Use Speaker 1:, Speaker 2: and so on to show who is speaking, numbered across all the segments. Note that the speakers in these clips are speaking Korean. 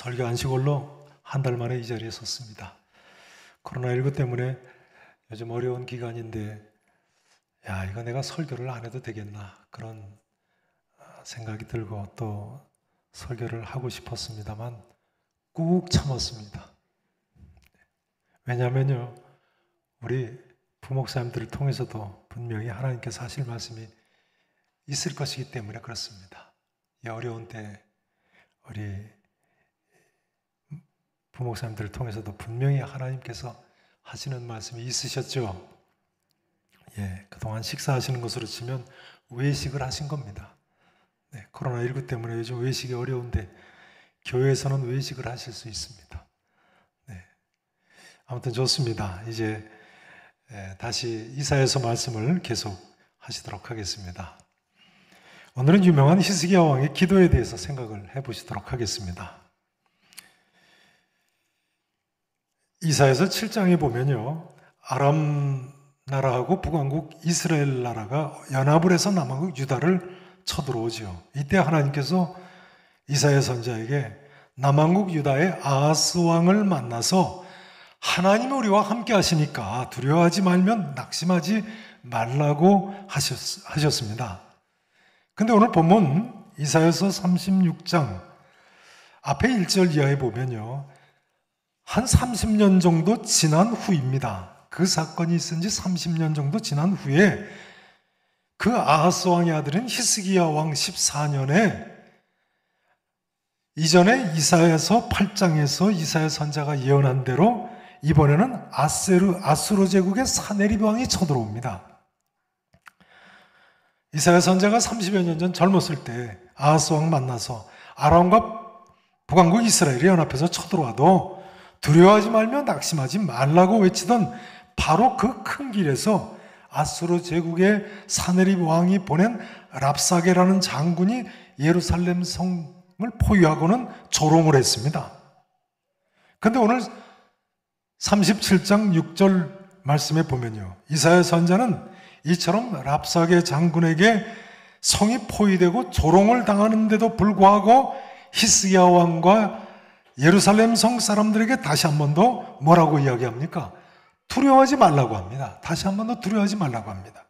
Speaker 1: 설교 안식월로 한 달 만에 이 자리에 섰습니다. 코로나19 때문에 요즘 어려운 기간인데 이거 내가 설교를 안 해도 되겠나 그런 생각이 들고 또 설교를 하고 싶었습니다만 꾹 참았습니다. 왜냐하면요, 우리 부목사님들을 통해서도 분명히 하나님께서 하실 말씀이 있을 것이기 때문에 그렇습니다. 이 어려운 때 우리 부목사님들을 통해서도 분명히 하나님께서 하시는 말씀이 있으셨죠. 그동안 식사하시는 것으로 치면 외식을 하신 겁니다. 코로나19 때문에 요즘 외식이 어려운데 교회에서는 외식을 하실 수 있습니다. 아무튼 좋습니다. 이제 다시 이사야서 말씀을 계속 하시도록 하겠습니다. 오늘은 유명한 히스기야 왕의 기도에 대해서 생각을 해보시도록 하겠습니다. 이사야서 7장에 보면요, 아람 나라하고 북왕국 이스라엘 나라가 연합을 해서 남왕국 유다를 쳐들어오죠. 이때 하나님께서 이사야 선지자에게 남왕국 유다의 아하스 왕을 만나서 하나님이 우리와 함께 하시니까 두려워하지 말면 낙심하지 말라고 하셨습니다. 근데 오늘 본문 이사야서 36장 앞에 1절 이하에 보면요, 한 30년 정도 지난 후입니다. 그 사건이 있은 지 30년 정도 지난 후에 그 아하스 왕의 아들인 히스기야 왕 14년에 이전에 이사야서 8장에서 이사야 선지자가 예언한 대로 이번에는 아수르 제국의 사네립 왕이 쳐들어옵니다. 이사야 선지자가 30여 년 전 젊었을 때 아하스 왕 만나서 아람과 북왕국 이스라엘이 연합해서 쳐들어와도 두려워하지 말며 낙심하지 말라고 외치던 바로 그 큰 길에서 아수르 제국의 사네립 왕이 보낸 랍사게라는 장군이 예루살렘 성을 포위하고는 조롱을 했습니다. 그런데 오늘 37장 6절 말씀에 보면요, 이사야 선지자는 이처럼 랍사게 장군에게 성이 포위되고 조롱을 당하는데도 불구하고 히스기야 왕과 예루살렘 성 사람들에게 다시 한 번 더 뭐라고 이야기합니까? 두려워하지 말라고 합니다. 다시 한 번 더 두려워하지 말라고 합니다.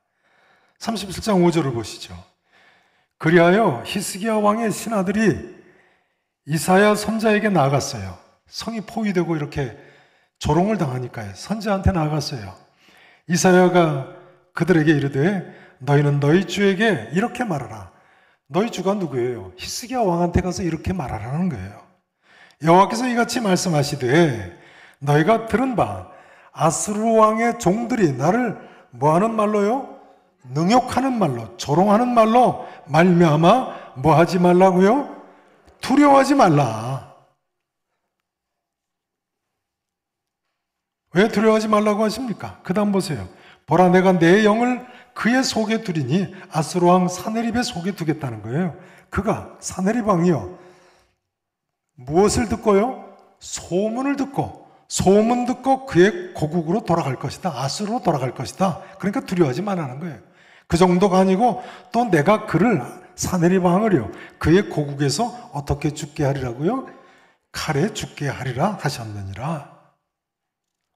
Speaker 1: 37장 5절을 보시죠. 그리하여 히스기야 왕의 신하들이 이사야 선지자에게 나아갔어요. 성이 포위되고 이렇게 조롱을 당하니까요. 선지자한테 나아갔어요. 이사야가 그들에게 이르되 너희는 너희 주에게 이렇게 말하라. 너희 주가 누구예요? 히스기야 왕한테 가서 이렇게 말하라는 거예요. 여호와께서 이같이 말씀하시되 너희가 들은 바 아수르 왕의 종들이 나를 뭐하는 말로요? 능욕하는 말로, 조롱하는 말로 말미암아 뭐하지 말라고요? 두려워하지 말라. 왜 두려워하지 말라고 하십니까? 그 다음 보세요. 보라, 내가 내 영을 그의 속에 두리니 아수르 왕 사네립의 속에 두겠다는 거예요. 그가 사네립 왕이요, 무엇을 듣고요? 소문을 듣고, 소문 듣고 그의 고국으로 돌아갈 것이다. 아수르로 돌아갈 것이다. 그러니까 두려워하지 말라는 거예요. 그 정도가 아니고 또 내가 그를, 사네립 왕을요, 그의 고국에서 어떻게 죽게 하리라고요? 칼에 죽게 하리라 하셨느니라.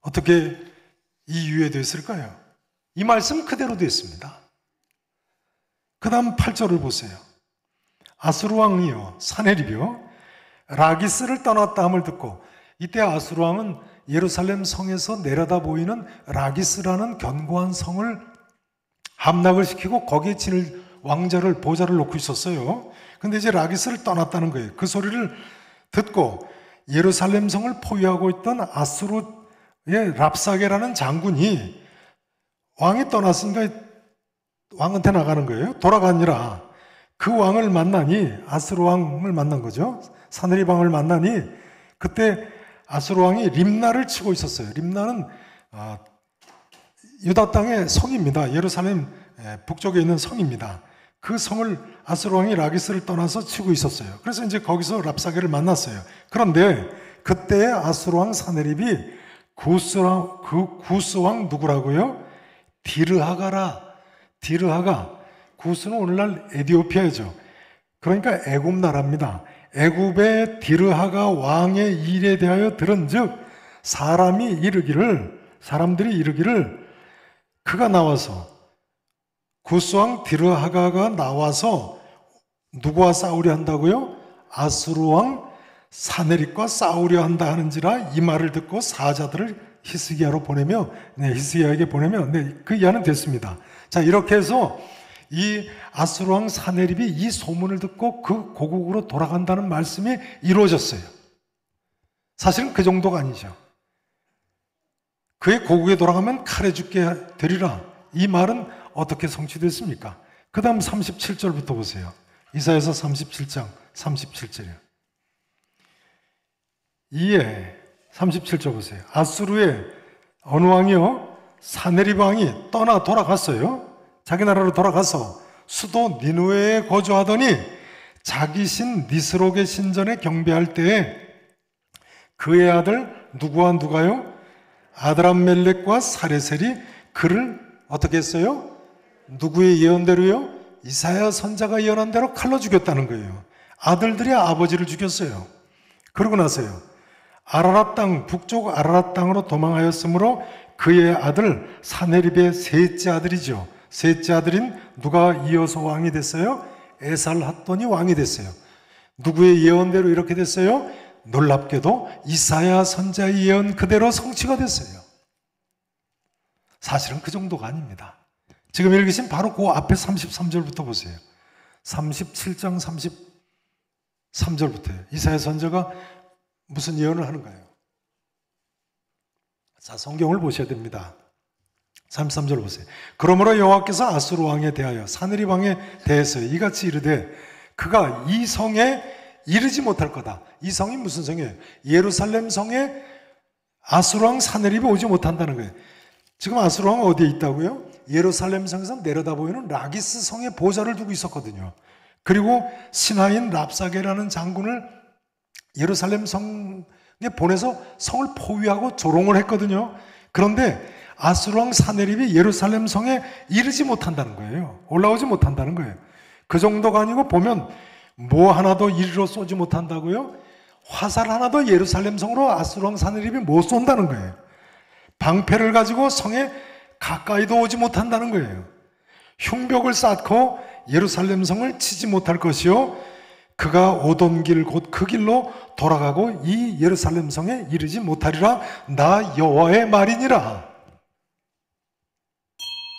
Speaker 1: 어떻게 이유에 됐을까요? 이 말씀 그대로 됐습니다. 그 다음 8절을 보세요. 아수르 왕이요, 사네립이요, 라기스를 떠났다 함을 듣고, 이때 아수르 왕은 예루살렘 성에서 내려다 보이는 라기스라는 견고한 성을 함락을 시키고 거기에 지낼 왕자를, 보좌를 놓고 있었어요. 근데 이제 라기스를 떠났다는 거예요. 그 소리를 듣고 예루살렘 성을 포위하고 있던 아수르의 랍사게라는 장군이, 왕이 떠났으니까 왕한테 나가는 거예요. 돌아가니라. 그 왕을 만나니, 아수르 왕을 만난 거죠. 사네립 왕을 만나니, 그때 아수르 왕이 림나를 치고 있었어요. 림나는 유다 땅의 성입니다. 예루살렘 북쪽에 있는 성입니다. 그 성을 아수르 왕이 라기스를 떠나서 치고 있었어요. 그래서 이제 거기서 랍사게를 만났어요. 그런데 그때 아수르 왕 사네립이 구스 왕 누구라고요? 디르하가라. 디르하가, 구스는 오늘날 에티오피아죠. 그러니까 애굽 나라입니다. 애굽의 디르하가 왕의 일에 대하여 들은즉 사람들이 이르기를 그가 나와서 구스왕 디르하가가 나와서 누구와 싸우려 한다고요? 아수르 왕 사네립과 싸우려 한다 하는지라 이 말을 듣고 사자들을 히스기야로 보내며 히스기야에게 보내며 그 이하는 됐습니다. 자, 이렇게 해서 이 아수르 왕 사네립이 이 소문을 듣고 그 고국으로 돌아간다는 말씀이 이루어졌어요. 사실은 그 정도가 아니죠. 그의 고국에 돌아가면 칼에 죽게 되리라. 이 말은 어떻게 성취됐습니까? 그 다음 37절부터 보세요. 이사야서 37장 37절이요. 이에 37절 보세요. 아수르의 어느 왕이요? 사네립 왕이 떠나 돌아갔어요. 자기 나라로 돌아가서 수도 니누에에 거주하더니 자기 신 니스록의 신전에 경배할 때에 그의 아들 누가요? 아드람멜렉과 사레셀이 그를 어떻게 했어요? 누구의 예언대로요? 이사야 선자가 예언한 대로 칼로 죽였다는 거예요. 아들들이 아버지를 죽였어요. 그러고 나서요, 아라랏 땅, 북쪽 아라랏 땅으로 도망하였으므로 그의 아들 사네립의 셋째 아들이죠. 셋째 아들인 누가 이어서 왕이 됐어요? 에살핫돈이 왕이 됐어요. 누구의 예언대로 이렇게 됐어요? 놀랍게도 이사야 선자의 예언 그대로 성취가 됐어요. 사실은 그 정도가 아닙니다. 지금 읽으신 바로 그 앞에 33절부터 보세요. 37장 33절부터요. 이사야 선자가 무슨 예언을 하는 거예요? 자, 성경을 보셔야 됩니다. 33절 보세요. 그러므로 여호와께서 아수르 왕에 대하여 사네립 왕에 대해서 이같이 이르되 그가 이 성에 이르지 못할 거다. 이 성이 무슨 성이에요? 예루살렘 성에 아수르 왕 사네립이 오지 못한다는 거예요. 지금 아수르 왕은 어디에 있다고요? 예루살렘 성에서 내려다 보이는 라기스 성에 보좌를 두고 있었거든요. 그리고 신하인 랍사게라는 장군을 예루살렘 성에 보내서 성을 포위하고 조롱을 했거든요. 그런데 아수르 왕 사네립이 예루살렘 성에 이르지 못한다는 거예요. 올라오지 못한다는 거예요. 그 정도가 아니고 보면 뭐 하나도 이리로 쏘지 못한다고요? 화살 하나도 예루살렘 성으로 아수르 왕 사네립이 못 쏜다는 거예요. 방패를 가지고 성에 가까이도 오지 못한다는 거예요. 흉벽을 쌓고 예루살렘 성을 치지 못할 것이요 그가 오던 길 곧 그 길로 돌아가고 이 예루살렘 성에 이르지 못하리라. 나 여호와의 말이니라.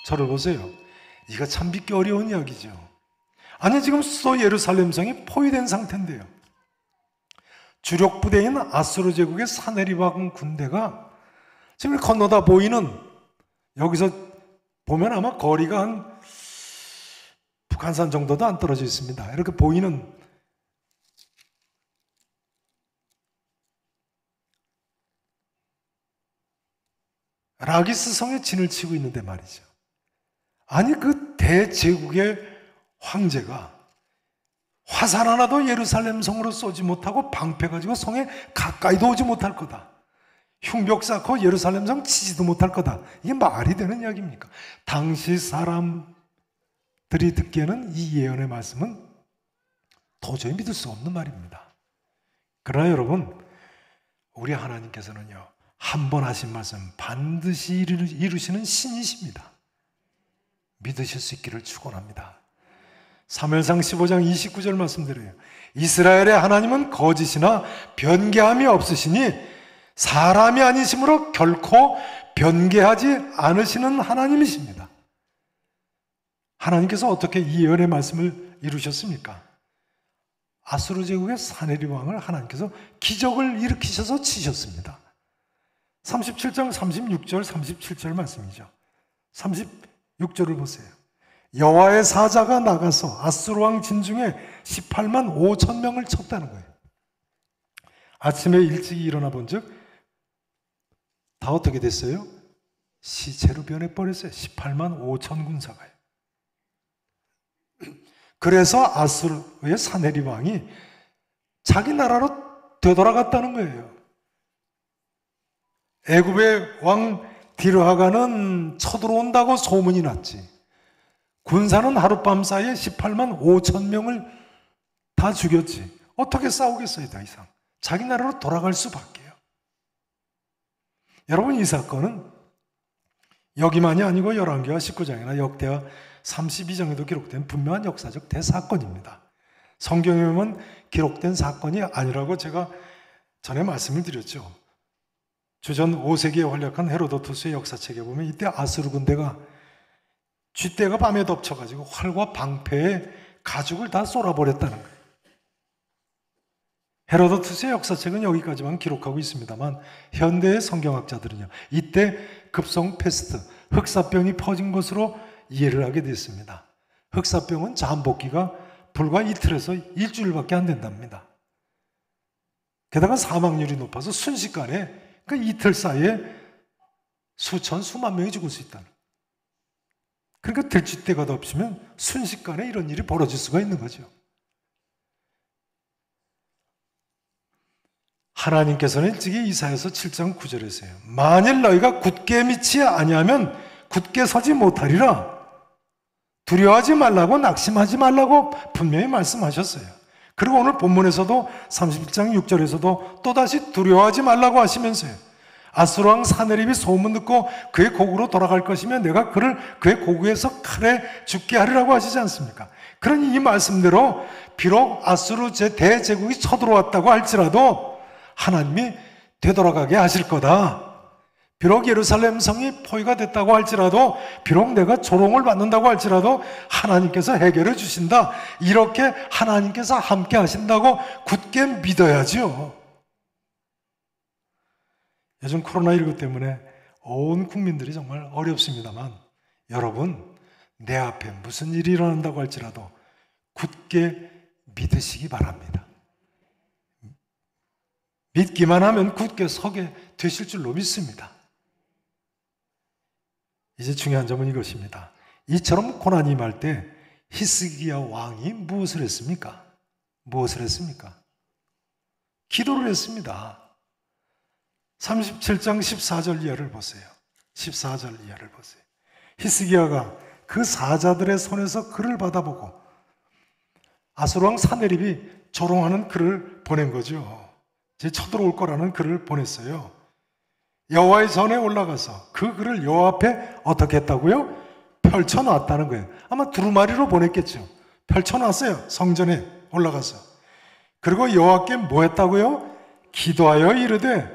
Speaker 1: 저를 보세요. 이거 참 믿기 어려운 이야기죠. 아니, 지금 수도 예루살렘 성이 포위된 상태인데요, 주력 부대인 아수르 제국의 사네립 왕 군대가 지금 건너다 보이는, 여기서 보면 아마 거리가 한 북한산 정도도 안 떨어져 있습니다. 이렇게 보이는 라기스 성에 진을 치고 있는데 말이죠. 아니, 그 대제국의 황제가 화살 하나도 예루살렘 성으로 쏘지 못하고 방패 가지고 성에 가까이도 오지 못할 거다. 흉벽 쌓고 예루살렘 성 치지도 못할 거다. 이게 말이 되는 이야기입니까? 당시 사람들이 듣기에는 이 예언의 말씀은 도저히 믿을 수 없는 말입니다. 그러나 여러분, 우리 하나님께서는요, 한 번 하신 말씀 반드시 이루시는 신이십니다. 믿으실 수 있기를 축원합니다. 사무엘상 15장 29절 말씀드려요. 이스라엘의 하나님은 거짓이나 변개함이 없으시니 사람이 아니심으로 결코 변개하지 않으시는 하나님이십니다. 하나님께서 어떻게 이 예언의 말씀을 이루셨습니까? 아수르 제국의 사네립 왕을 하나님께서 기적을 일으키셔서 치셨습니다. 37장 36절 37절 말씀이죠. 36절을 보세요. 여호와의 사자가 나가서 아수르 왕 진중에 18만 5천 명을 쳤다는 거예요. 아침에 일찍 일어나 본즉 다 어떻게 됐어요? 시체로 변해버렸어요. 18만 5천 군사가요. 그래서 아수르의 사네립 왕이 자기 나라로 되돌아갔다는 거예요. 애굽의 왕 디르하가는 쳐들어온다고 소문이 났지. 군사는 하룻밤 사이에 18만 5천 명을 다 죽였지. 어떻게 싸우겠어요, 더 이상. 자기 나라로 돌아갈 수밖에요. 여러분, 이 사건은 여기만이 아니고 열왕기와 19장이나 역대와 32장에도 기록된 분명한 역사적 대사건입니다. 성경에 보면 기록된 사건이 아니라고 제가 전에 말씀을 드렸죠. 주전 5세기에 활약한 헤로도투스의 역사책에 보면 이때 아수르 군대가 쥐떼가 밤에 덮쳐가지고 활과 방패에 가죽을 다 쏠아버렸다는 거예요. 헤로도투스의 역사책은 여기까지만 기록하고 있습니다만 현대의 성경학자들은요, 이때 급성 패스트, 흑사병이 퍼진 것으로 이해를 하게 됐습니다. 흑사병은 잠복기가 불과 이틀에서 일주일밖에 안 된답니다. 게다가 사망률이 높아서 순식간에 그 이틀 사이에 수천, 수만 명이 죽을 수 있다는. 그러니까 들쥐떼가 덮치면 순식간에 이런 일이 벌어질 수가 있는 거죠. 하나님께서는 일찍이 이사야서 7장 9절에서요. 만일 너희가 굳게 믿지 아니하면 굳게 서지 못하리라. 두려워하지 말라고, 낙심하지 말라고 분명히 말씀하셨어요. 그리고 오늘 본문에서도 31장 6절에서도 또다시 두려워하지 말라고 하시면서요. 아수르 왕 사네립이 소문 듣고 그의 고국으로 돌아갈 것이면 내가 그를 그의 고국에서 칼에 죽게 하리라고 하시지 않습니까? 그러니 이 말씀대로 비록 아수르 대제국이 쳐들어왔다고 할지라도 하나님이 되돌아가게 하실 거다. 비록 예루살렘 성이 포위가 됐다고 할지라도, 비록 내가 조롱을 받는다고 할지라도 하나님께서 해결해 주신다. 이렇게 하나님께서 함께 하신다고 굳게 믿어야죠. 요즘 코로나19 때문에 온 국민들이 정말 어렵습니다만 여러분, 내 앞에 무슨 일이 일어난다고 할지라도 굳게 믿으시기 바랍니다. 믿기만 하면 굳게 서게 되실 줄로 믿습니다. 이제 중요한 점은 이것입니다. 이처럼 고난이 임할 때 히스기야 왕이 무엇을 했습니까? 무엇을 했습니까? 기도를 했습니다. 37장 14절 이하를 보세요. 14절 이하를 보세요. 히스기야가 그 사자들의 손에서 글을 받아보고 아수르 왕 사네립이 조롱하는 글을 보낸 거죠. 제 쳐들어올 거라는 글을 보냈어요. 여호와의 전에 올라가서 그 글을 여호와 앞에 어떻게 했다고요? 펼쳐놨다는 거예요. 아마 두루마리로 보냈겠죠. 펼쳐놨어요. 성전에 올라가서. 그리고 여호와께 뭐 했다고요? 기도하여 이르되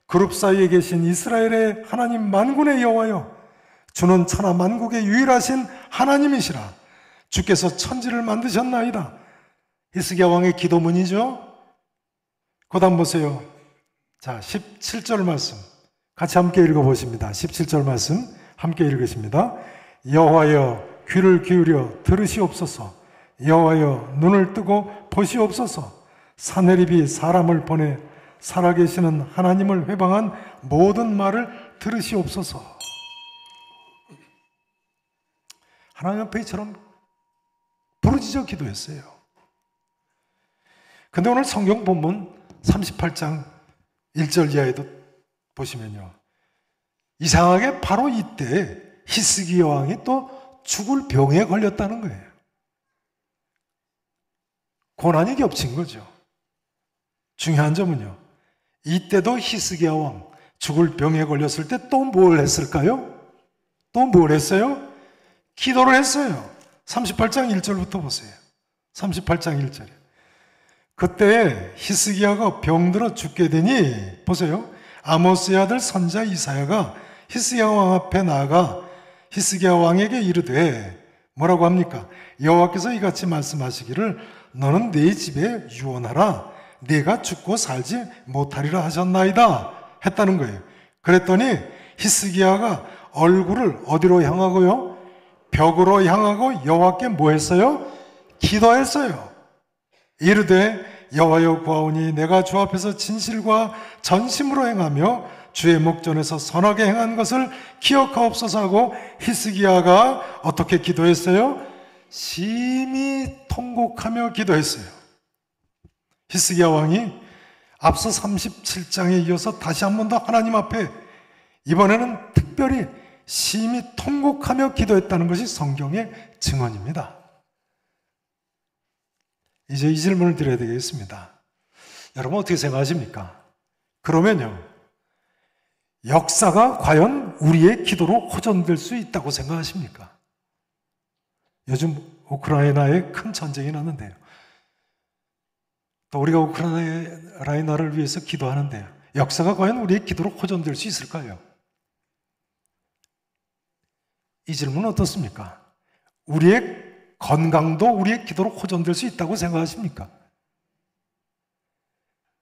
Speaker 1: 그룹 사이에 계신 이스라엘의 하나님 만군의 여호와여, 주는 천하 만국의 유일하신 하나님이시라. 주께서 천지를 만드셨나이다. 히스기야 왕의 기도문이죠. 그 다음 보세요. 자, 17절 말씀 같이 함께 읽어보십니다. 17절 말씀 함께 읽으십니다. 여호와여 귀를 기울여 들으시옵소서. 여호와여 눈을 뜨고 보시옵소서. 사네립이 사람을 보내 살아계시는 하나님을 회방한 모든 말을 들으시옵소서. 하나님 앞에 이처럼 부르짖어 기도했어요. 근데 오늘 성경 본문 38장 1절 이하에도 보시면요, 이상하게 바로 이때 히스기야 왕이 또 죽을 병에 걸렸다는 거예요. 고난이 겹친 거죠. 중요한 점은요, 이때도 히스기야 왕 죽을 병에 걸렸을 때 또 뭘 했을까요? 또 뭘 했어요? 기도를 했어요. 38장 1절부터 보세요. 38장 1절에 그때 히스기야가 병들어 죽게 되니, 보세요, 아모스의 아들 선자 이사야가 히스기야 왕 앞에 나아가 히스기야 왕에게 이르되, 뭐라고 합니까? 여호와께서 이같이 말씀하시기를 너는 네 집에 유언하라. 네가 죽고 살지 못하리라 하셨나이다 했다는 거예요. 그랬더니 히스기야가 얼굴을 어디로 향하고요? 벽으로 향하고 여호와께 뭐 했어요? 기도했어요. 이르되 여호와여 구하오니 내가 주 앞에서 진실과 전심으로 행하며 주의 목전에서 선하게 행한 것을 기억하옵소서 하고 히스기야가 어떻게 기도했어요? 심히 통곡하며 기도했어요. 히스기야 왕이 앞서 37장에 이어서 다시 한 번 더 하나님 앞에 이번에는 특별히 심히 통곡하며 기도했다는 것이 성경의 증언입니다. 이제 이 질문을 드려야 되겠습니다. 여러분 어떻게 생각하십니까? 그러면요, 역사가 과연 우리의 기도로 호전될 수 있다고 생각하십니까? 요즘 우크라이나에 큰 전쟁이 났는데요. 또 우리가 우크라이나를 위해서 기도하는데요. 역사가 과연 우리의 기도로 호전될 수 있을까요? 이 질문은 어떻습니까? 우리의 건강도 우리의 기도로 호전될 수 있다고 생각하십니까?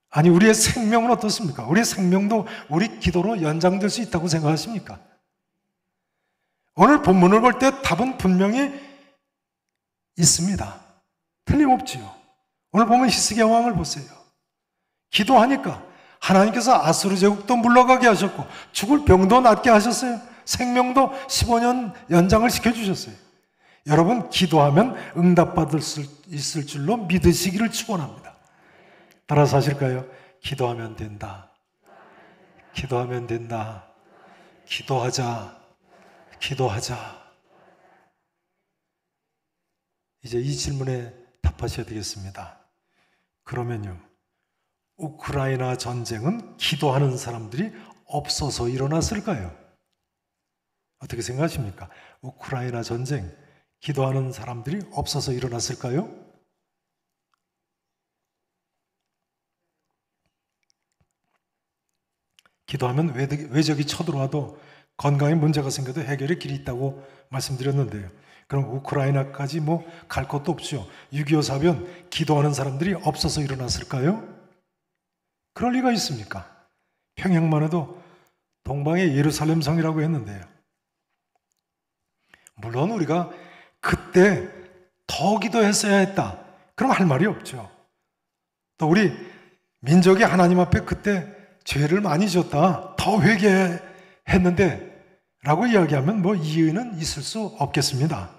Speaker 1: 아니, 우리의 생명은 어떻습니까? 우리의 생명도 우리 기도로 연장될 수 있다고 생각하십니까? 오늘 본문을 볼 때 답은 분명히 있습니다. 틀림없지요. 오늘 보면 히스기야 왕을 보세요. 기도하니까 하나님께서 아수르 제국도 물러가게 하셨고 죽을 병도 낫게 하셨어요. 생명도 15년 연장을 시켜주셨어요. 여러분, 기도하면 응답받을 수 있을 줄로 믿으시기를 축원합니다. 따라서 하실까요? 기도하면 된다. 기도하면 된다. 기도하자. 기도하자. 이제 이 질문에 답하셔야 되겠습니다. 그러면요, 우크라이나 전쟁은 기도하는 사람들이 없어서 일어났을까요? 어떻게 생각하십니까? 우크라이나 전쟁, 기도하는 사람들이 없어서 일어났을까요? 기도하면 외적이 쳐들어와도 건강에 문제가 생겨도 해결의 길이 있다고 말씀드렸는데요. 그럼 우크라이나까지 갈 것도 없죠. 6.25 사변, 기도하는 사람들이 없어서 일어났을까요? 그럴 리가 있습니까? 평양만 해도 동방의 예루살렘 성이라고 했는데요. 물론 우리가 그때 더 기도했어야 했다. 그럼 할 말이 없죠. 또 우리 민족이 하나님 앞에 그때 죄를 많이 지었다. 더 회개했는데 라고 이야기하면 이의는 있을 수 없겠습니다.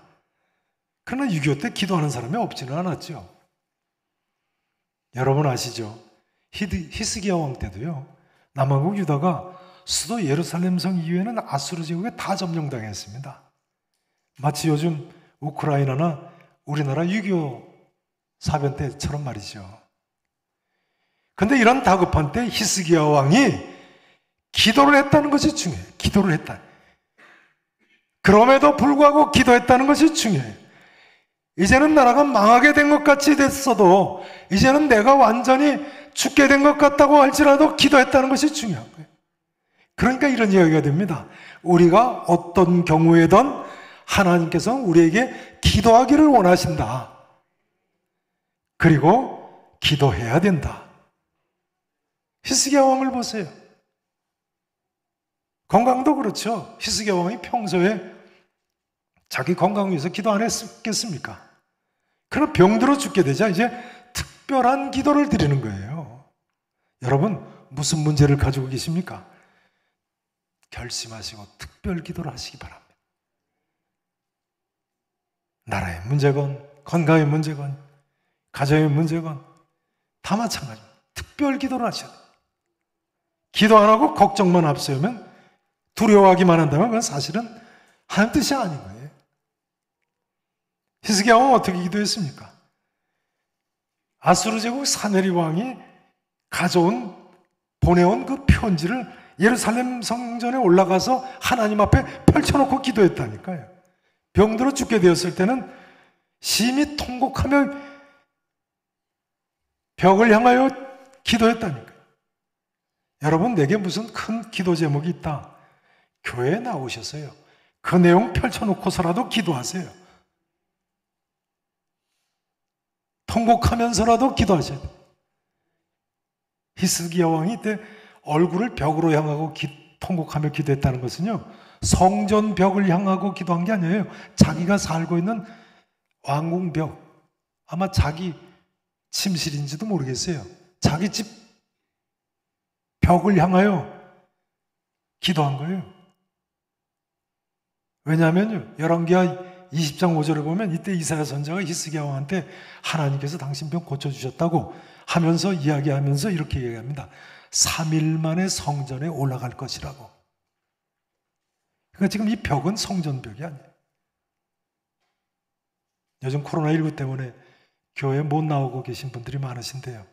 Speaker 1: 그러나 6.25 때 기도하는 사람이 없지는 않았죠. 여러분 아시죠? 히스기야 왕 때도요, 남한국 유다가 수도 예루살렘 성 이외에는 아수르 제국에 다 점령당했습니다. 마치 요즘 우크라이나나 우리나라 6.25 사변 때처럼 말이죠. 근데 이런 다급한 때 히스기야 왕이 기도를 했다는 것이 중요해요. 기도를 했다. 그럼에도 불구하고 기도했다는 것이 중요해요. 이제는 나라가 망하게 된 것 같이 됐어도, 이제는 내가 완전히 죽게 된 것 같다고 할지라도 기도했다는 것이 중요한 거예요. 그러니까 이런 이야기가 됩니다. 우리가 어떤 경우에든 하나님께서 우리에게 기도하기를 원하신다. 그리고 기도해야 된다. 히스기야 왕을 보세요. 건강도 그렇죠. 히스기야 왕이 평소에 자기 건강 위해서 기도 안 했겠습니까? 그럼 병들어 죽게 되자 이제 특별한 기도를 드리는 거예요. 여러분, 무슨 문제를 가지고 계십니까? 결심하시고 특별 기도를 하시기 바랍니다. 나라의 문제건, 건강의 문제건, 가정의 문제건 다 마찬가지입니다. 특별 기도를 하셔야 돼요. 기도 안 하고 걱정만 앞세우면, 두려워하기만 한다면 그건 사실은 하나님 뜻이 아닌 거예요. 히스기야 왕은 어떻게 기도했습니까? 아수르 제국 사네립 왕이 보내온 그 편지를 예루살렘 성전에 올라가서 하나님 앞에 펼쳐놓고 기도했다니까요. 병들어 죽게 되었을 때는 심히 통곡하며 벽을 향하여 기도했다니까요. 여러분, 내게 무슨 큰 기도 제목이 있다. 교회에 나오셨어요. 그 내용 펼쳐놓고서라도 기도하세요. 통곡하면서라도 기도하셔야 돼요. 히스기야 왕이 이때 얼굴을 벽으로 향하고 통곡하며 기도했다는 것은요, 성전 벽을 향하고 기도한 게 아니에요. 자기가 살고 있는 왕궁 벽, 아마 자기 침실인지도 모르겠어요. 자기 집 벽을 향하여 기도한 거예요. 왜냐하면요, 열왕기하 20장 5절에 보면 이때 이사야 선지자가 히스기야 왕한테 하나님께서 당신 병 고쳐주셨다고 하면서 이야기하면서 이렇게 얘기합니다. 3일 만에 성전에 올라갈 것이라고. 그러니까 지금 이 벽은 성전벽이 아니에요. 요즘 코로나19 때문에 교회 못 나오고 계신 분들이 많으신데요.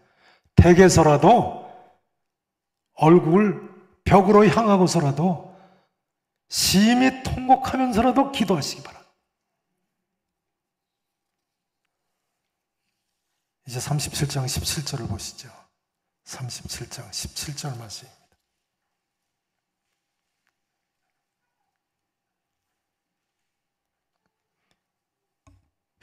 Speaker 1: 댁에서라도 얼굴 벽으로 향하고서라도 심히 통곡하면서라도 기도하시기 바랍니다. 이제 37장 17절을 보시죠. 37장 17절 말씀입니다.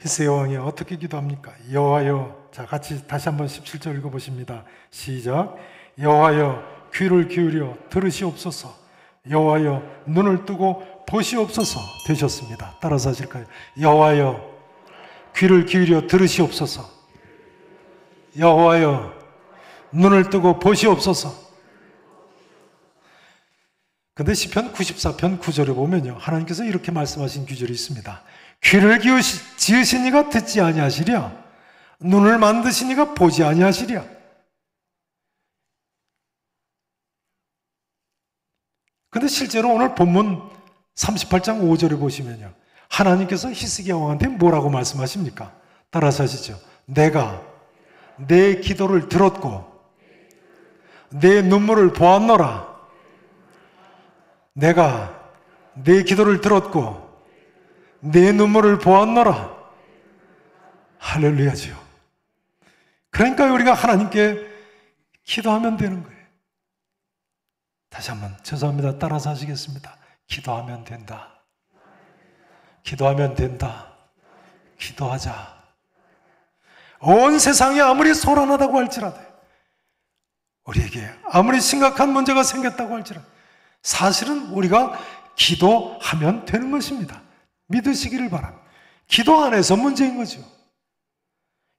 Speaker 1: 히스의 왕이 어떻게 기도합니까? 여호와여, 자 같이 다시 한번 17절 읽어보십니다. 시작. 여호와여 귀를 기울여 들으시옵소서. 여호와여 눈을 뜨고 보시옵소서. 되셨습니다. 따라서 하실까요? 여호와여 귀를 기울여 들으시옵소서. 여호와여 눈을 뜨고 보시옵소서. 근데 시편 94편 9절에 보면요, 하나님께서 이렇게 말씀하신 구절이 있습니다. 귀를 지으신 이가 듣지 아니하시랴, 눈을 만드신 이가 보지 아니하시랴. 근데 실제로 오늘 본문 38장 5절에 보시면요, 하나님께서 히스기야 왕한테 뭐라고 말씀하십니까? 따라서 하시죠. 내가 내 기도를 들었고 내 눈물을 보았노라. 내가 내 기도를 들었고 내 눈물을 보았노라. 할렐루야죠. 그러니까 우리가 하나님께 기도하면 되는 거예요. 다시 한번 죄송합니다. 따라서 하시겠습니다. 기도하면 된다. 기도하면 된다. 기도하자. 온 세상이 아무리 소란하다고 할지라도, 우리에게 아무리 심각한 문제가 생겼다고 할지라도 사실은 우리가 기도하면 되는 것입니다. 믿으시기를 바랍니다. 기도 안에서 문제인 거죠.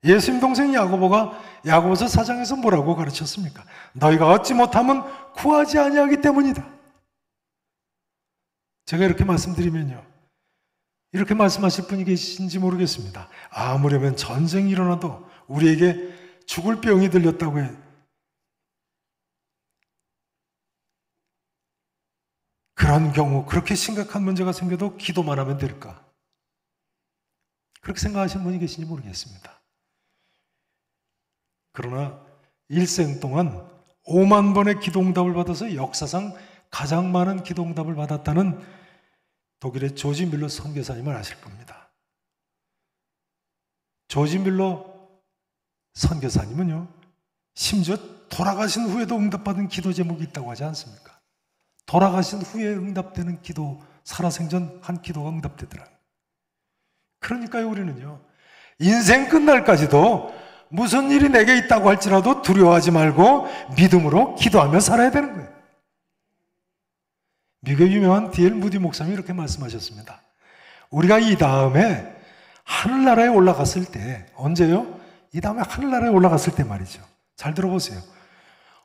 Speaker 1: 예수님 동생 야고보가 야고보서 4장에서 뭐라고 가르쳤습니까? 너희가 얻지 못하면 구하지 아니하기 때문이다. 제가 이렇게 말씀드리면요, 이렇게 말씀하실 분이 계신지 모르겠습니다. 아무려면 전쟁이 일어나도 우리에게 죽을 병이 들렸다고 해. 그런 경우, 그렇게 심각한 문제가 생겨도 기도만 하면 될까? 그렇게 생각하시는 분이 계신지 모르겠습니다. 그러나 일생 동안 5만 번의 기도응답을 받아서 역사상 가장 많은 기도응답을 받았다는 독일의 조지 밀러 선교사님을 아실 겁니다. 조지 밀러 선교사님은요, 심지어 돌아가신 후에도 응답받은 기도 제목이 있다고 하지 않습니까? 돌아가신 후에 응답되는 기도, 살아생전 한 기도가 응답되더라. 그러니까요, 우리는요, 인생 끝날까지도 무슨 일이 내게 있다고 할지라도 두려워하지 말고 믿음으로 기도하며 살아야 되는 거예요. 미국의 유명한 D.L. 무디 목사님이 이렇게 말씀하셨습니다. 우리가 이 다음에 하늘나라에 올라갔을 때, 언제요? 이 다음에 하늘나라에 올라갔을 때 말이죠. 잘 들어보세요.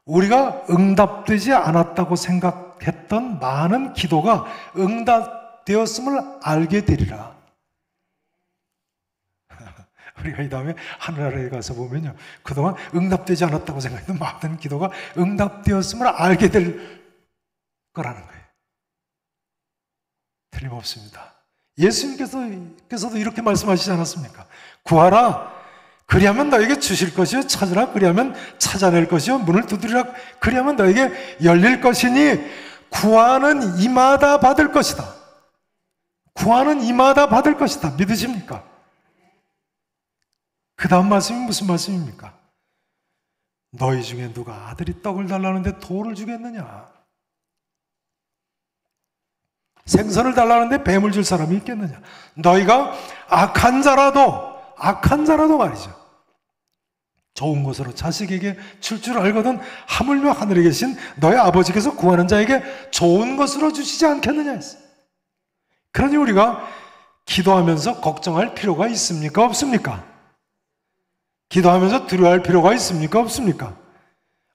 Speaker 1: 우리가 응답되지 않았다고 생각했던 많은 기도가 응답되었음을 알게 되리라. 우리가 이 다음에 하늘나라에 가서 보면요, 그동안 응답되지 않았다고 생각했던 많은 기도가 응답되었음을 알게 될 거라는 거예요. 틀림없습니다. 예수님께서도 이렇게 말씀하시지 않았습니까? 구하라, 그리하면 너에게 주실 것이요, 찾으라, 그리하면 찾아낼 것이요, 문을 두드리라, 그리하면 너에게 열릴 것이니 구하는 이마다 받을 것이다. 구하는 이마다 받을 것이다. 믿으십니까? 그 다음 말씀이 무슨 말씀입니까? 너희 중에 누가 아들이 떡을 달라는데 돌을 주겠느냐? 생선을 달라는데 뱀을 줄 사람이 있겠느냐? 너희가 악한 자라도 말이죠, 좋은 것으로 자식에게 줄 줄 알거든 하물며 하늘에 계신 너희 아버지께서 구하는 자에게 좋은 것으로 주시지 않겠느냐 했어요. 그러니 우리가 기도하면서 걱정할 필요가 있습니까? 없습니까? 기도하면서 두려워할 필요가 있습니까? 없습니까?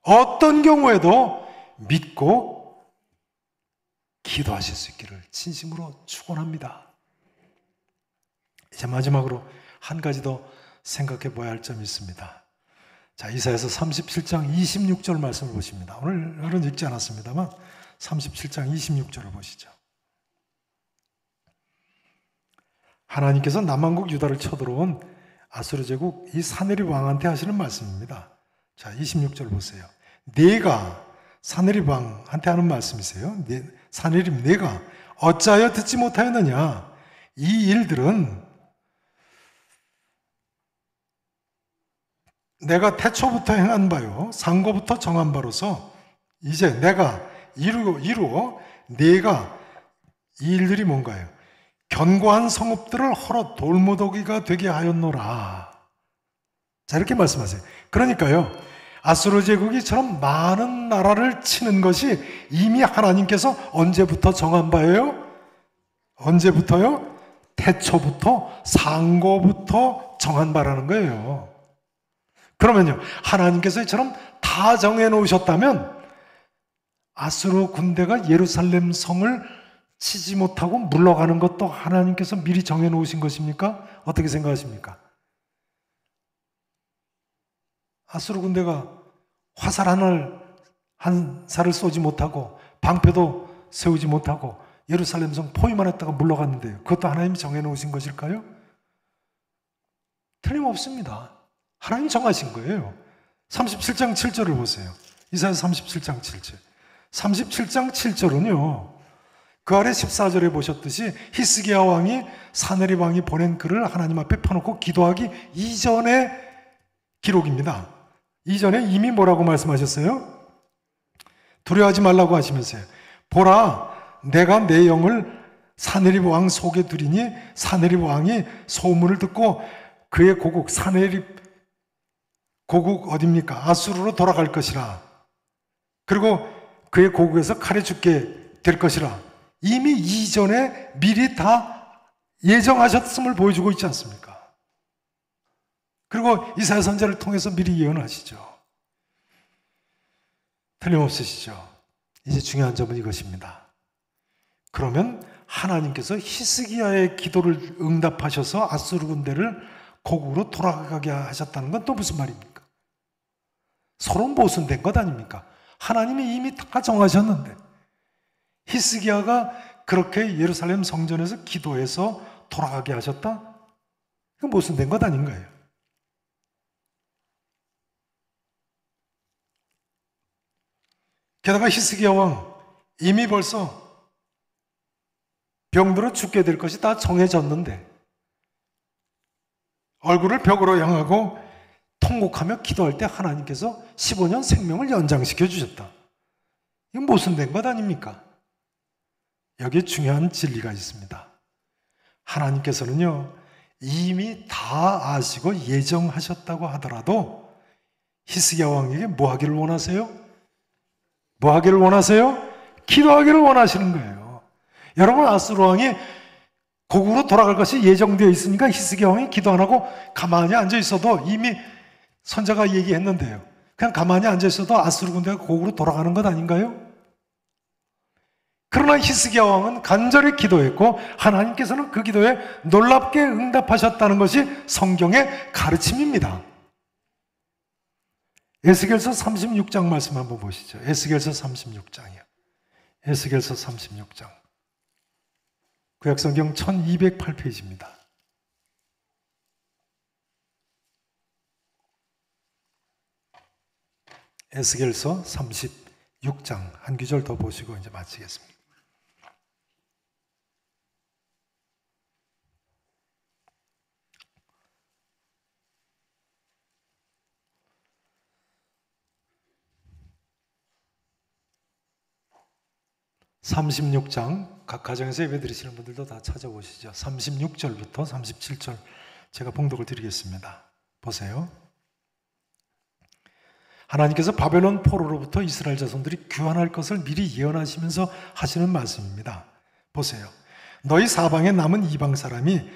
Speaker 1: 어떤 경우에도 믿고 기도하실 수 있기를 진심으로 축원합니다. 이제 마지막으로 한 가지 더 생각해 봐야 할 점이 있습니다. 자, 이사야서 37장 26절 말씀을 보십니다. 오늘은 읽지 않았습니다만 37장 26절을 보시죠. 하나님께서 남한국 유다를 쳐들어온 아수르 제국 이 사네립 왕한테 하시는 말씀입니다. 자, 26절 보세요. 네가 사네립 왕한테 하는 말씀이세요. 사네립 네가 어찌하여 듣지 못하였느냐? 이 일들은 내가 태초부터 행한 바요, 상고부터 정한 바로서 이제 내가 이루어 네가 이 일들이 뭔가요? 견고한 성읍들을 헐어 돌무더기가 되게 하였노라. 자, 이렇게 말씀하세요. 그러니까요, 아수르 제국이처럼 많은 나라를 치는 것이 이미 하나님께서 언제부터 정한 바예요? 언제부터요? 태초부터, 상고부터 정한 바라는 거예요. 그러면요, 하나님께서 이처럼 다 정해놓으셨다면 아수르 군대가 예루살렘 성을 치지 못하고 물러가는 것도 하나님께서 미리 정해놓으신 것입니까? 어떻게 생각하십니까? 아수르 군대가 화살 한 살을 쏘지 못하고 방패도 세우지 못하고 예루살렘 성 포위만 했다가 물러갔는데요, 그것도 하나님이 정해놓으신 것일까요? 틀림없습니다. 하나님이 정하신 거예요. 37장 7절을 보세요. 이사야 37장 7절. 37장 7절은요, 그 아래 14절에 보셨듯이 히스기야 왕이 사네립 왕이 보낸 글을 하나님 앞에 펴놓고 기도하기 이전의 기록입니다. 이전에 이미 뭐라고 말씀하셨어요? 두려워하지 말라고 하시면서요, 보라, 내가 내 영을 사네립 왕 속에 두리니 사네립 왕이 소문을 듣고 그의 고국, 사네립 고국 어딥니까? 아수르로 돌아갈 것이라. 그리고 그의 고국에서 칼에 죽게 될 것이라. 이미 이전에 미리 다 예정하셨음을 보여주고 있지 않습니까? 그리고 이사야 선지자를 통해서 미리 예언하시죠. 틀림없으시죠? 이제 중요한 점은 이것입니다. 그러면 하나님께서 히스기야의 기도를 응답하셔서 아수르 군대를 고국으로 돌아가게 하셨다는 건 또 무슨 말입니까? 서로 모순된 것 아닙니까? 하나님이 이미 다 정하셨는데 히스기야가 그렇게 예루살렘 성전에서 기도해서 돌아가게 하셨다? 이건 모순된 것 아닌가요? 게다가 히스기야 왕 이미 벌써 병들어 죽게 될 것이 다 정해졌는데 얼굴을 벽으로 향하고 통곡하며 기도할 때 하나님께서 15년 생명을 연장시켜 주셨다. 이건 모순된 것 아닙니까? 여기에 중요한 진리가 있습니다. 하나님께서는요, 이미 다 아시고 예정하셨다고 하더라도 히스기야 왕에게 뭐 하기를 원하세요? 뭐 하기를 원하세요? 기도하기를 원하시는 거예요. 여러분, 아수르 왕이 고국으로 돌아갈 것이 예정되어 있으니까 히스기야 왕이 기도 안 하고 가만히 앉아 있어도, 이미 선자가 얘기했는데요, 그냥 가만히 앉아 있어도 아수르 군대가 고국으로 돌아가는 것 아닌가요? 그러나 히스기야 왕은 간절히 기도했고 하나님께서는 그 기도에 놀랍게 응답하셨다는 것이 성경의 가르침입니다. 에스겔서 36장 말씀 한번 보시죠. 에스겔서 36장이요. 에스겔서 36장. 구약성경 1208페이지입니다. 에스겔서 36장 한 구절 더 보시고 이제 마치겠습니다. (36장) 각 가정에서 예배 드리시는 분들도 다 찾아보시죠. 36절부터 37절 제가 봉독을 드리겠습니다. 보세요. 하나님께서 바벨론 포로로부터 이스라엘 자손들이 귀환할 것을 미리 예언하시면서 하시는 말씀입니다. 보세요. 너희 사방에 남은 이방 사람이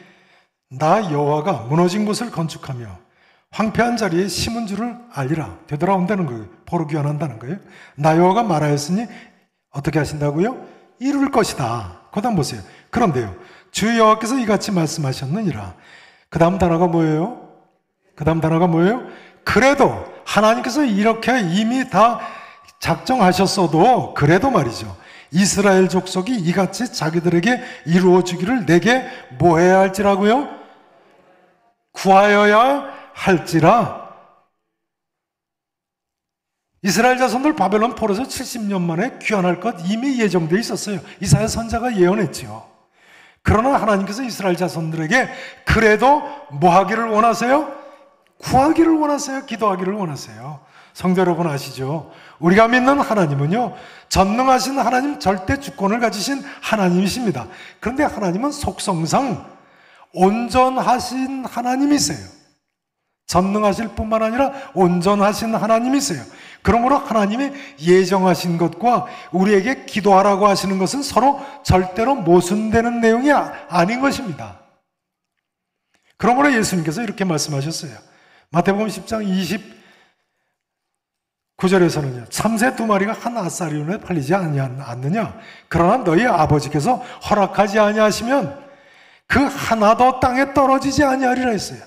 Speaker 1: 나 여호와가 무너진 곳을 건축하며 황폐한 자리에 심은 줄을 알리라. 되돌아온다는 거예요. 포로 귀환한다는 거예요. 나 여호와가 말하였으니 어떻게 하신다고요? 이룰 것이다. 그 다음 보세요. 그런데요, 주 여호와께서 이같이 말씀하셨느니라. 그 다음 단어가 뭐예요? 그 다음 단어가 뭐예요? 그래도 하나님께서 이렇게 이미 다 작정하셨어도 그래도 말이죠, 이스라엘 족속이 이같이 자기들에게 이루어주기를 내게 뭐 해야 할지라고요? 구하여야 할지라. 이스라엘 자손들 바벨론 포로에서 70년 만에 귀환할 것 이미 예정되어 있었어요. 이사야 선지자가 예언했지요. 그러나 하나님께서 이스라엘 자손들에게 그래도 뭐 하기를 원하세요? 구하기를 원하세요? 기도하기를 원하세요? 성도 여러분 아시죠? 우리가 믿는 하나님은요, 전능하신 하나님, 절대 주권을 가지신 하나님이십니다. 그런데 하나님은 속성상 온전하신 하나님이세요. 전능하실 뿐만 아니라 온전하신 하나님이세요. 그러므로 하나님이 예정하신 것과 우리에게 기도하라고 하시는 것은 서로 절대로 모순되는 내용이 아닌 것입니다. 그러므로 예수님께서 이렇게 말씀하셨어요. 마태복음 10장 29절에서는요. 참새 2마리가 한 아사리온에 팔리지 않느냐? 그러나 너희 아버지께서 허락하지 아니하시면 그 하나도 땅에 떨어지지 아니하리라 했어요.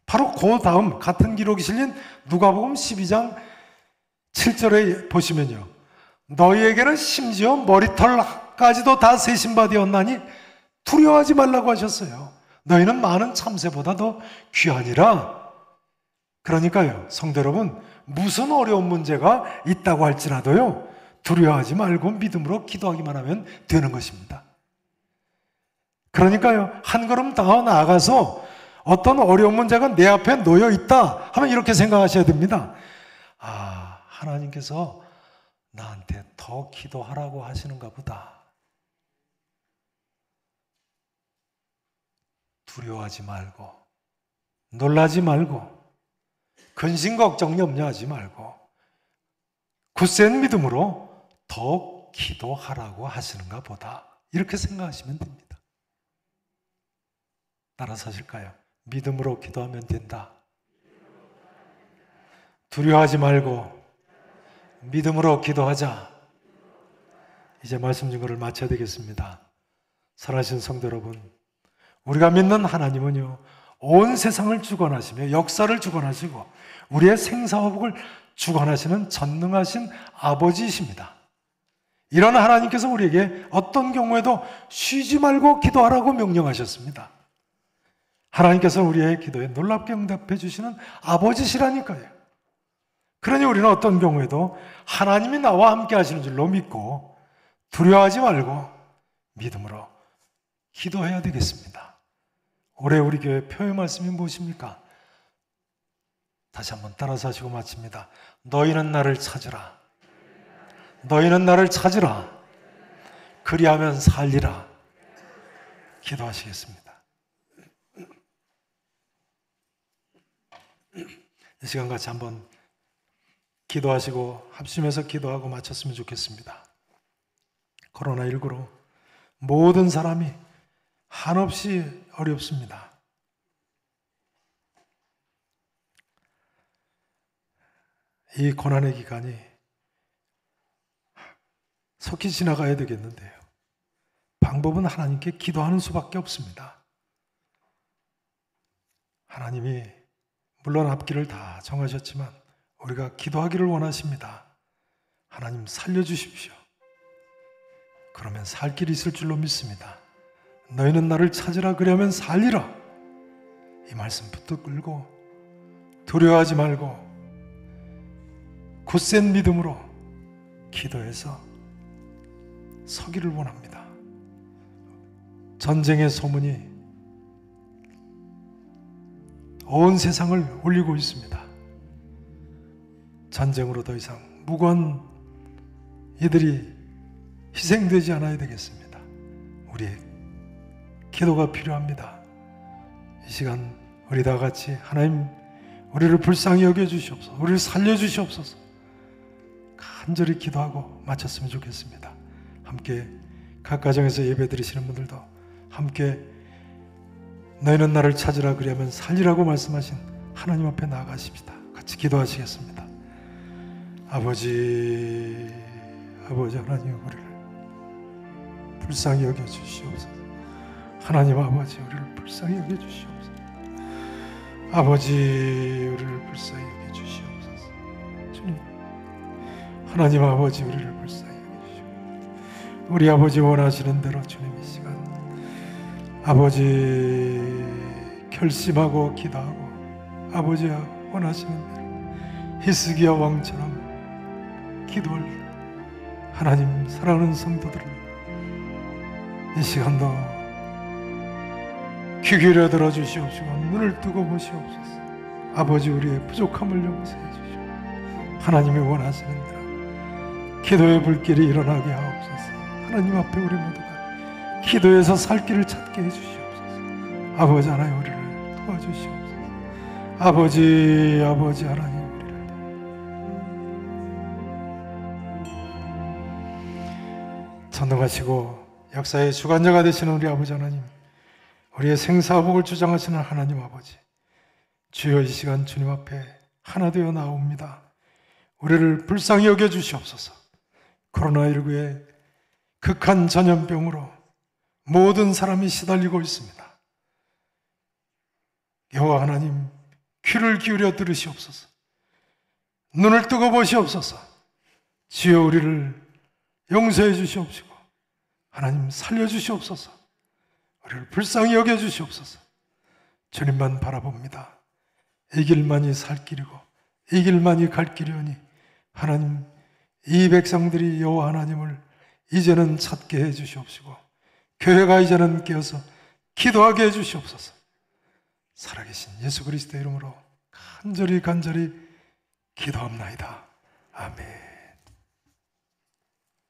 Speaker 1: 바로 그 다음 같은 기록이 실린 누가복음 12장 7절에 보시면요. 너희에게는 심지어 머리털까지도 다 세신 바 되었나니 두려워하지 말라고 하셨어요. 너희는 많은 참새보다 더 귀하니라. 그러니까요, 성도 여러분, 무슨 어려운 문제가 있다고 할지라도요, 두려워하지 말고 믿음으로 기도하기만 하면 되는 것입니다. 그러니까요, 한 걸음 더 나아가서 어떤 어려운 문제가 내 앞에 놓여 있다 하면 이렇게 생각하셔야 됩니다. 아, 하나님께서 나한테 더 기도하라고 하시는가 보다. 두려워하지 말고, 놀라지 말고, 근심 걱정 염려하지 말고, 굳센 믿음으로 더 기도하라고 하시는가 보다. 이렇게 생각하시면 됩니다. 따라서 하실까요? 믿음으로 기도하면 된다. 두려워하지 말고 믿음으로 기도하자. 이제 말씀 증거를 마쳐야 되겠습니다. 사랑하신 성도 여러분, 우리가 믿는 하나님은요, 온 세상을 주관하시며 역사를 주관하시고 우리의 생사화복을 주관하시는 전능하신 아버지이십니다. 이런 하나님께서 우리에게 어떤 경우에도 쉬지 말고 기도하라고 명령하셨습니다. 하나님께서 우리의 기도에 놀랍게 응답해 주시는 아버지시라니까요. 그러니 우리는 어떤 경우에도 하나님이 나와 함께 하시는 줄로 믿고 두려워하지 말고 믿음으로 기도해야 되겠습니다. 올해 우리 교회 표의 말씀이 무엇입니까? 다시 한번 따라서 하시고 마칩니다. 너희는 나를 찾으라. 너희는 나를 찾으라. 그리하면 살리라. 기도하시겠습니다. 이 시간 같이 한번 기도하시고 합심해서 기도하고 마쳤으면 좋겠습니다. 코로나19로 모든 사람이 한없이 어렵습니다. 이 고난의 기간이 속히 지나가야 되겠는데요. 방법은 하나님께 기도하는 수밖에 없습니다. 하나님이 물론 앞길을 다 정하셨지만 우리가 기도하기를 원하십니다. 하나님 살려주십시오. 그러면 살 길이 있을 줄로 믿습니다. 너희는 나를 찾으라 그러면 살리라. 이 말씀 붙들고 끌고 두려워하지 말고 굳센 믿음으로 기도해서 서기를 원합니다. 전쟁의 소문이 온 세상을 울리고 있습니다. 전쟁으로 더 이상 무고한 이들이 희생되지 않아야 되겠습니다. 우리의 기도가 필요합니다. 이 시간 우리 다 같이 하나님 우리를 불쌍히 여겨주시옵소서, 우리를 살려주시옵소서 간절히 기도하고 마쳤으면 좋겠습니다. 함께 각 가정에서 예배 드리시는 분들도 함께 너희는 나를 찾으라 그리하면 살리라고 말씀하신 하나님 앞에 나아가십시다. 같이 기도하시겠습니다. 아버지 하나님 우리를 불쌍히 여겨주시옵소서. 하나님 아버지 우리를 불쌍히 여겨주시옵소서. 아버지 우리를 불쌍히 여겨주시옵소서. 주님 하나님 아버지 우리를 불쌍히 여겨주시옵소서. 우리 아버지 원하시는 대로 주님 이 시간 아버지 결심하고 기도하고 아버지야 원하시는 대로 히스기야 왕처럼 기도할 하나님 사랑하는 성도들을 이 시간도 귀 기울여 들어주시옵시고 눈을 뜨고 보시옵소서. 아버지 우리의 부족함을 용서해 주시오. 하나님이 원하시는 대로 기도의 불길이 일어나게 하옵소서. 하나님 앞에 우리 모두가 기도에서 살 길을 찾게 해주시옵소서. 아버지 하나님 우리를 도와주시옵소서. 아버지 하나님 우리를 전능하시고 역사의 주관자가 되시는 우리 아버지 하나님, 우리의 생사복을 주장하시는 하나님 아버지, 주여 이 시간 주님 앞에 하나 되어 나옵니다. 우리를 불쌍히 여겨 주시옵소서. 코로나19의 극한 전염병으로 모든 사람이 시달리고 있습니다. 여호와 하나님, 귀를 기울여 들으시옵소서. 눈을 뜨고 보시옵소서. 주여 우리를 용서해 주시옵시고 하나님 살려주시옵소서. 우리를 불쌍히 여겨주시옵소서. 주님만 바라봅니다. 이 길만이 살 길이고 이 길만이 갈 길이오니 하나님, 이 백성들이 여호와 하나님을 이제는 찾게 해주시옵시고 교회가 이제는 깨어서 기도하게 해주시옵소서. 살아계신 예수 그리스도의 이름으로 간절히 기도합나이다. 아멘.